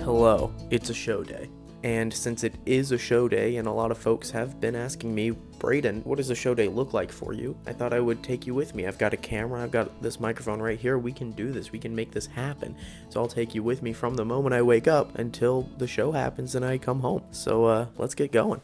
Hello, it's a show day. And since it is a show day and a lot of folks have been asking me, Braden, what does a show day look like for you? I thought I would take you with me. I've got a camera, I've got this microphone right here. We can do this, we can make this happen. So I'll take you with me from the moment I wake up until the show happens and I come home. So let's get going.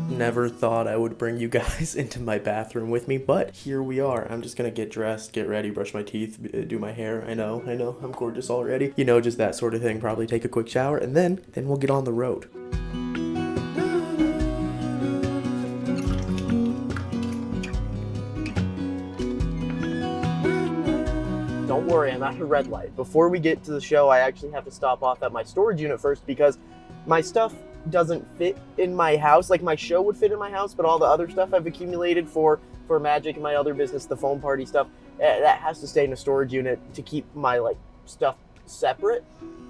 Never thought I would bring you guys into my bathroom with me, but here we are. I'm just gonna get dressed, get ready, brush my teeth, do my hair. I know, I'm gorgeous already. You know, just that sort of thing. Probably take a quick shower, and then we'll get on the road. Don't worry, I'm at a red light. Before we get to the show, I actually have to stop off at my storage unit first because my stuff doesn't fit in my house. Like, my show would fit in my house, but all the other stuff I've accumulated for Magic and my other business, the foam party stuff, that has to stay in a storage unit to keep my stuff separate.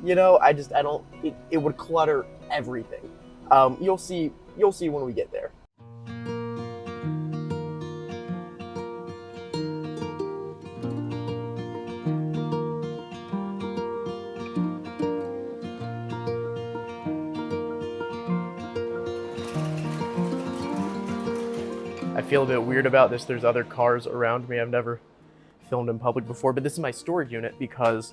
You know, I don't, it would clutter everything. You'll see when we get there. I feel a bit weird about this. There's other cars around me. I've never filmed in public before, but this is my storage unit because,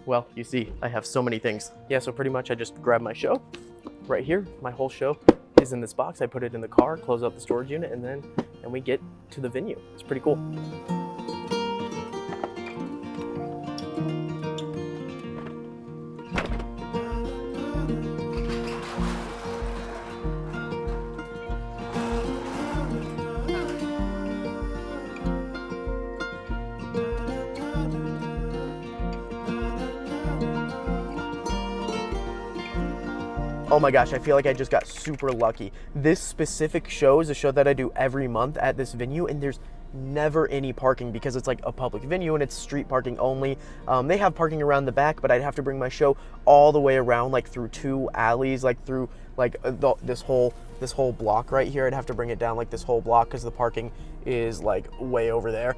well, you see, I have so many things. Yeah, so pretty much I just grab my show right here. My whole show is in this box. I put it in the car, close up the storage unit, and then we get to the venue. It's pretty cool. Oh my gosh, I feel like I just got super lucky. This specific show is a show that I do every month at this venue, and there's never any parking because it's like a public venue and it's street parking only. They have parking around the back, but I'd have to bring my show all the way around, like through two alleys, like through this whole block right here. I'd have to bring it down like this whole block because the parking is like way over there.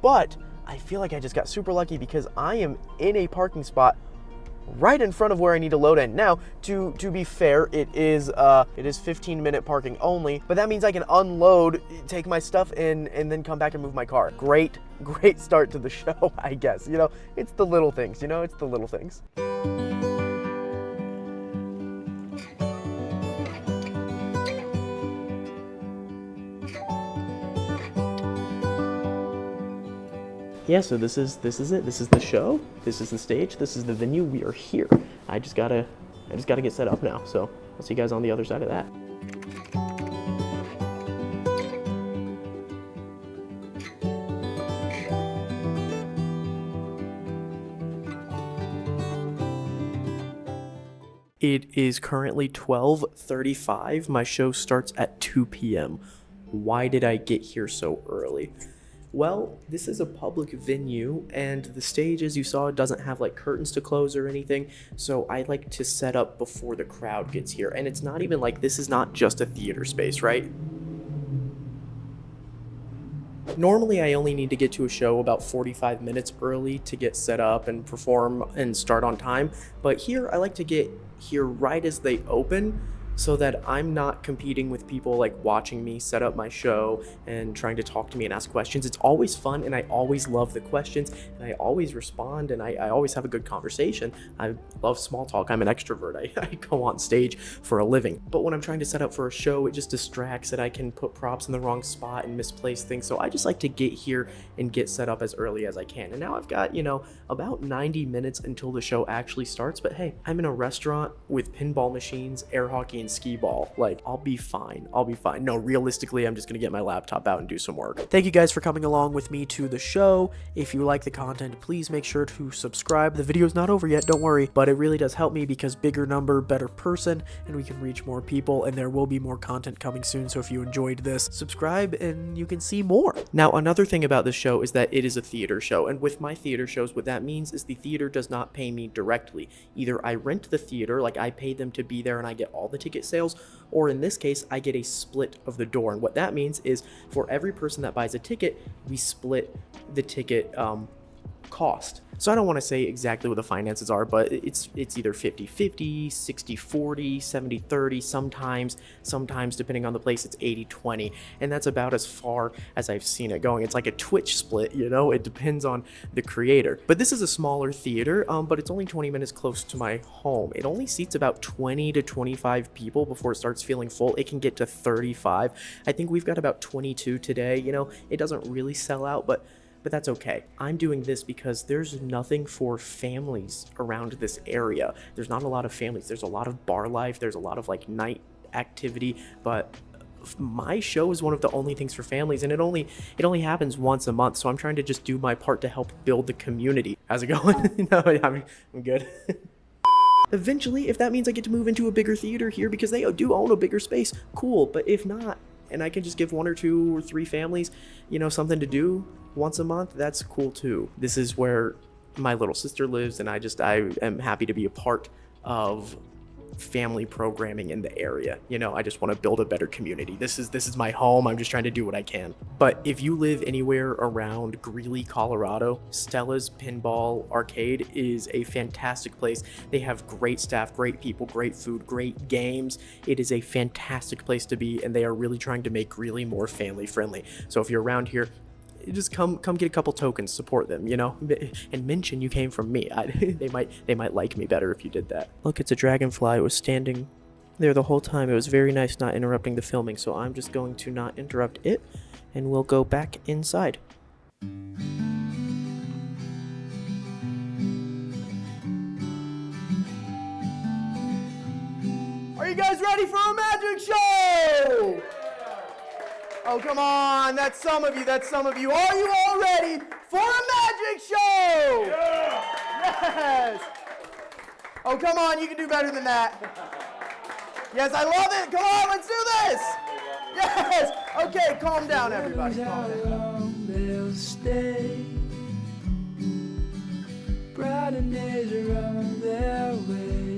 But I feel like I just got super lucky because I am in a parking spot right in front of where I need to load in. Now, to be fair, it is 15-minute parking only, but that means I can unload, take my stuff in, and then come back and move my car. Great start to the show, I guess. You know, it's the little things, it's the little things. Yeah, so this is it. This is the show. This is the stage. This is the venue. We are here. I just gotta get set up now. So I'll see you guys on the other side of that. It is currently 12:35. My show starts at 2 p.m. Why did I get here so early? Well, this is a public venue, and the stage, as you saw, doesn't have curtains to close or anything, so I like to set up before the crowd gets here. And it's not even this is not just a theater space, right? Normally, I only need to get to a show about 45 minutes early to get set up and perform and start on time, but here I like to get here right as they open, so that I'm not competing with people watching me set up my show and trying to talk to me and ask questions. It's always fun, and I always love the questions, and I always respond, and I always have a good conversation. I love small talk. I'm an extrovert. I go on stage for a living. But when I'm trying to set up for a show, it just distracts, and I can put props in the wrong spot and misplace things. So I just like to get here and get set up as early as I can. And now I've got, about 90 minutes until the show actually starts. But hey, I'm in a restaurant with pinball machines, air hockey, and skee ball. I'll be fine. No, realistically, I'm just gonna get my laptop out and do some work. Thank you guys for coming along with me to the show. If you like the content, please make sure to subscribe. The video's not over yet, don't worry, but it really does help me because bigger number, better person, and we can reach more people, and there will be more content coming soon. So if you enjoyed this, subscribe and you can see more. Now, another thing about this show is that it is a theater show, and with my theater shows, what that means is the theater does not pay me directly. Either I rent the theater, I pay them to be there and I get all the tickets ticket sales, or in this case, I get a split of the door. And what that means is for every person that buys a ticket, we split the ticket cost. So I don't want to say exactly what the finances are, but it's either 50-50, 60-40, 70-30, sometimes depending on the place it's 80-20, and that's about as far as I've seen it going. It's like a Twitch split, you know, it depends on the creator. But this is a smaller theater, but it's only 20 minutes close to my home. It only seats about 20 to 25 people before it starts feeling full. It can get to 35. I think we've got about 22 today. You know, it doesn't really sell out, but that's okay. I'm doing this because there's nothing for families around this area. There's not a lot of families. There's a lot of bar life. There's a lot of like night activity, but my show is one of the only things for families, and it only happens once a month. So I'm trying to just do my part to help build the community. How's it going? No, I'm good. Eventually, if that means I get to move into a bigger theater here because they do own a bigger space, cool. But if not, and I can just give 1 or 2 or 3 families, you know, something to do once a month, that's cool too. This is where my little sister lives, and I am happy to be a part of family programming in the area. You know, I just want to build a better community. This is my home. I'm just trying to do what I can. But if you live anywhere around Greeley, Colorado, Stella's Pinball Arcade is a fantastic place. They have great staff, great people, great food, great games. It is a fantastic place to be, and they are really trying to make Greeley more family friendly. So if you're around here, just come get a couple tokens, support them, you know, and mention you came from me. They might like me better if you did that. Look, it's a dragonfly. It was standing there the whole time. It was very nice not interrupting the filming, so I'm just going to not interrupt it, and we'll go back inside. Are you guys ready for a magic show? Oh, come on, that's some of you. Are you all ready for a magic show? Yeah. Yes. Oh, come on, you can do better than that. Yes, I love it. Come on, let's do this. Yes. Okay, calm down, everybody. Calm down. They'll stay. Braden is on their way.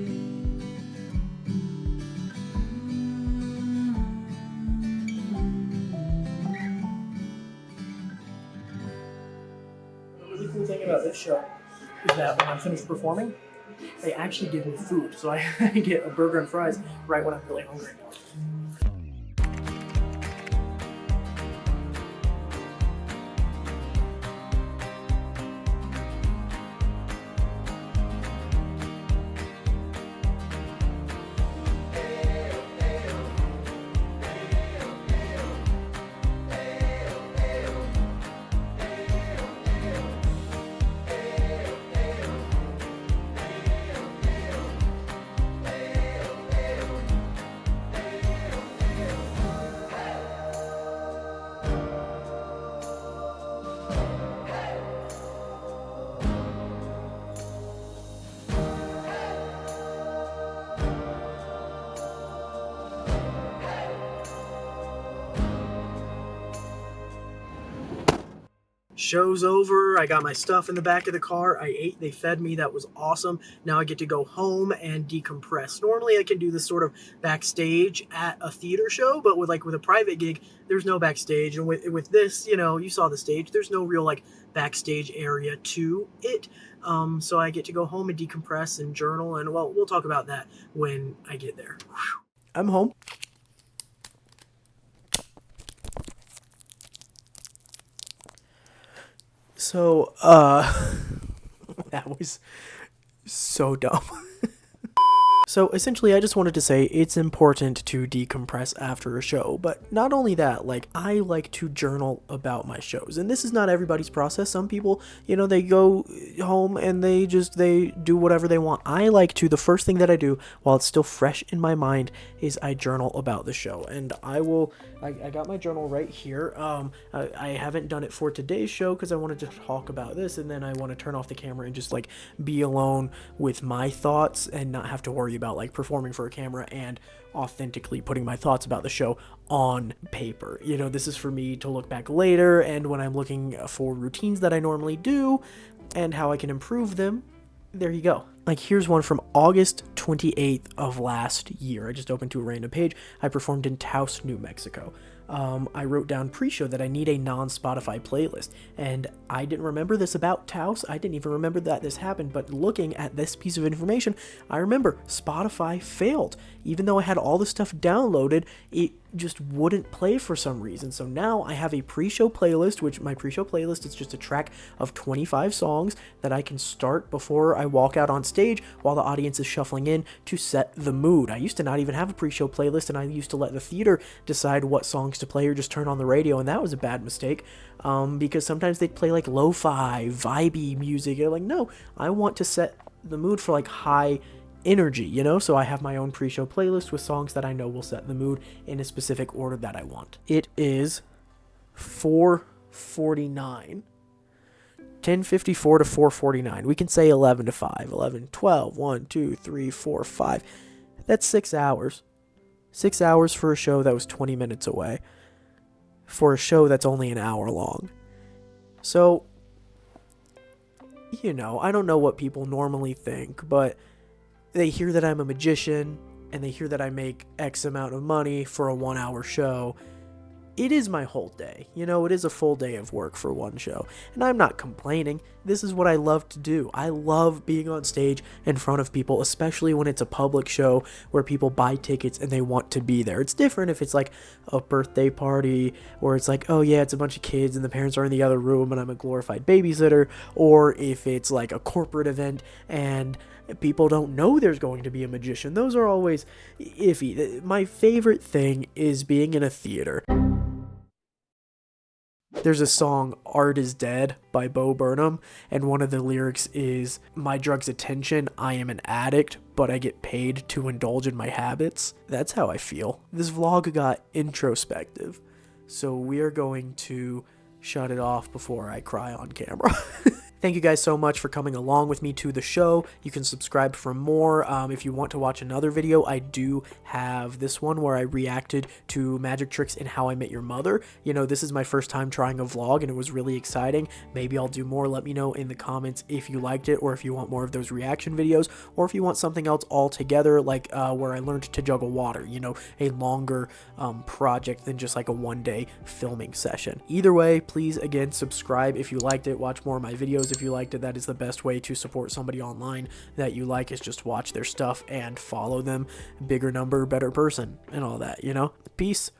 Cool thing about this show is that when I'm finished performing, they actually give me food. So I get a burger and fries right when I'm really hungry. Show's over. I got my stuff in the back of the car. I ate. They fed me. That was awesome. Now I get to go home and decompress. Normally I can do this sort of backstage at a theater show, but with a private gig, there's no backstage. And with this, you know, you saw the stage. There's no real like backstage area to it. So I get to go home and decompress and journal. And well, we'll talk about that when I get there. Whew. I'm home. So, that was so dumb. So essentially, I just wanted to say it's important to decompress after a show, but not only that, like, I like to journal about my shows, and this is not everybody's process. Some people, you know, they go home and they do whatever they want. I like to, the first thing that I do while it's still fresh in my mind is I journal about the show, and I got my journal right here. I haven't done it for today's show because I wanted to talk about this, and then I want to turn off the camera and just like be alone with my thoughts and not have to worry about like performing for a camera and authentically putting my thoughts about the show on paper. You know, this is for me to look back later and when I'm looking for routines that I normally do and how I can improve them. there you go. Like, here's one from August 28th of last year. I just opened to a random page. I performed in Taos, New Mexico. I wrote down pre-show that I need a non-Spotify playlist, and I didn't remember this about Taos. I didn't even remember that this happened, but looking at this piece of information, I remember Spotify failed. Even though I had all the stuff downloaded, it just wouldn't play for some reason. So now I have a pre-show playlist, which my pre-show playlist is just a track of 25 songs that I can start before I walk out on stage while the audience is shuffling in to set the mood. I used to not even have a pre-show playlist, and I used to let the theater decide what songs to play or just turn on the radio, and that was a bad mistake, because sometimes they'd play like lo-fi, vibey music, and like, no, I want to set the mood for like high energy, you know? So I have my own pre-show playlist with songs that I know will set the mood in a specific order that I want. It is 4:49. 10:54 to 4:49. We can say 11 to 5, 11, 12, 1, 2, 3, 4, 5. That's 6 hours. 6 hours for a show that was 20 minutes away, for a show that's only an hour long. So, you know, I don't know what people normally think, but they hear that I'm a magician, and they hear that I make X amount of money for a 1-hour show. It is my whole day. You know, it is a full day of work for one show. And I'm not complaining. This is what I love to do. I love being on stage in front of people, especially when it's a public show where people buy tickets and they want to be there. It's different if it's like a birthday party, or it's like, oh yeah, it's a bunch of kids and the parents are in the other room and I'm a glorified babysitter, or if it's like a corporate event and people don't know there's going to be a magician. Those are always iffy. My favorite thing is being in a theater. There's a song, Art is Dead, by Bo Burnham, and one of the lyrics is, my drug's attention, I am an addict, but I get paid to indulge in my habits. That's how I feel. This vlog got introspective, so we are going to shut it off before I cry on camera. Thank you guys so much for coming along with me to the show. You can subscribe for more. If you want to watch another video, I do have this one where I reacted to magic tricks in How I Met Your Mother. You know, this is my first time trying a vlog, and it was really exciting. Maybe I'll do more. Let me know in the comments if you liked it, or if you want more of those reaction videos, or if you want something else altogether, like where I learned to juggle water, you know, a longer project than just like a one-day filming session. Either way, please, again, subscribe if you liked it. Watch more of my videos if you liked it. That is the best way to support somebody online that you like, is just watch their stuff and follow them. Bigger number, better person, and all that, you know? Peace.